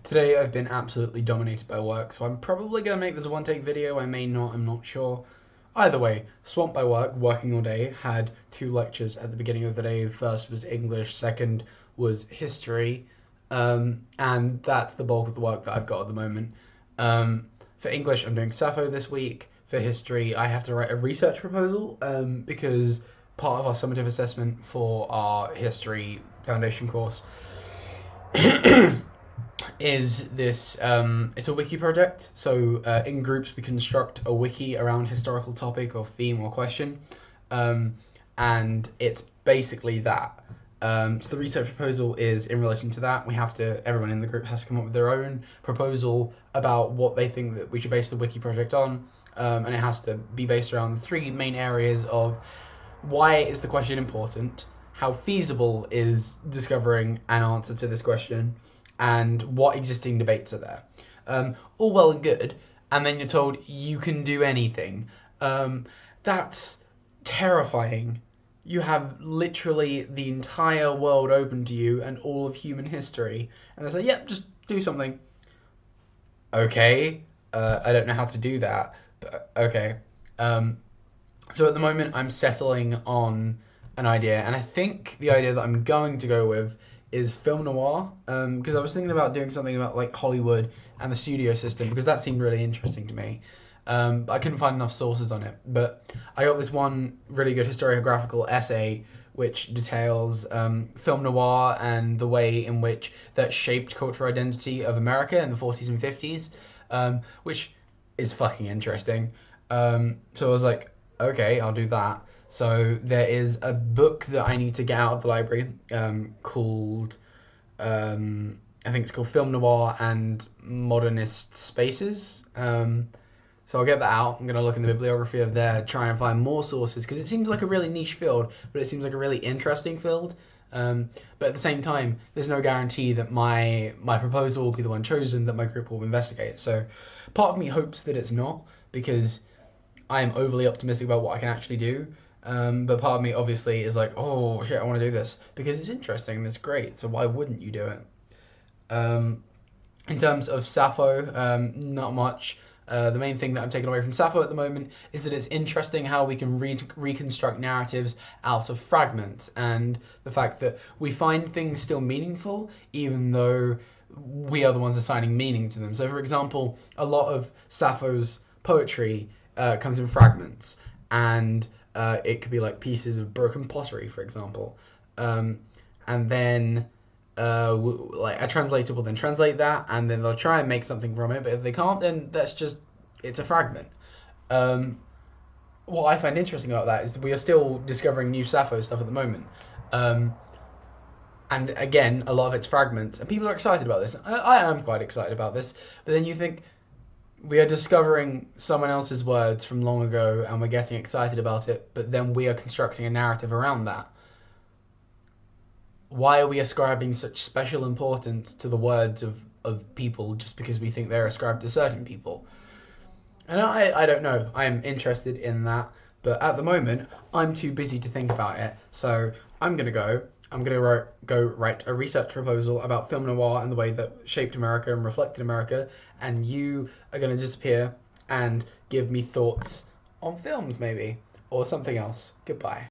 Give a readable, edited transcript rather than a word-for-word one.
Today I've been absolutely dominated by work, so I'm probably going to make this a one-take video. I may not, I'm not sure. Either way, swamped by work, working all day, had two lectures at the beginning of the day. First was English, second was history, and that's the bulk of the work that I've got at the moment. For English, I'm doing Sappho this week. For history, I have to write a research proposal because part of our summative assessment for our history foundation course is this it's a wiki project. So in groups we construct a wiki around historical topic or theme or question, and it's basically that. So the research proposal is in relation to that. Everyone in the group has to come up with their own proposal about what they think that we should base the wiki project on, and it has to be based around the three main areas of why is the question important, how feasible is discovering an answer to this question, and what existing debates are there. All well and good, and then you're told you can do anything. That's terrifying. You have literally the entire world open to you and all of human history, and they say, yep, just do something. Okay, I don't know how to do that, but okay. So at the moment, I'm settling on an idea, and I think the idea that I'm going to go with is film noir, because I was thinking about doing something about like Hollywood and the studio system, because that seemed really interesting to me. But I couldn't find enough sources on it. But I got this one really good historiographical essay which details film noir and the way in which that shaped cultural identity of America in the 40s and 50s, which is fucking interesting. So I was like, okay, I'll do that. So there is a book that I need to get out of the library called, I think it's called Film Noir and Modernist Spaces. So I'll get that out. I'm going to look in the bibliography of there, try and find more sources, because it seems like a really niche field, but it seems like a really interesting field. But at the same time, there's no guarantee that my proposal will be the one chosen, that my group will investigate. So part of me hopes that it's not, because I am overly optimistic about what I can actually do. But part of me obviously is like, oh shit, I want to do this because it's interesting and it's great. So why wouldn't you do it? In terms of Sappho, not much. The main thing that I'm taking away from Sappho at the moment is that it's interesting how we can reconstruct narratives out of fragments, and the fact that we find things still meaningful even though we are the ones assigning meaning to them. So, for example, a lot of Sappho's poetry comes in fragments, and it could be like pieces of broken pottery, for example, and then like a translator will then translate that, and then they'll try and make something from it. But if they can't, then it's a fragment. What I find interesting about that is that we are still discovering new Sappho stuff at the moment. And again, a lot of it's fragments, and people are excited about this. I am quite excited about this, but then you think, we are discovering someone else's words from long ago and we're getting excited about it, but then we are constructing a narrative around that. Why are we ascribing such special importance to the words of people just because we think they're ascribed to certain people? And I don't know. I'm interested in that, but at the moment, I'm too busy to think about it. So I'm going to go write a research proposal about film noir and the way that shaped America and reflected America, and you are going to disappear and give me thoughts on films, maybe, or something else. Goodbye.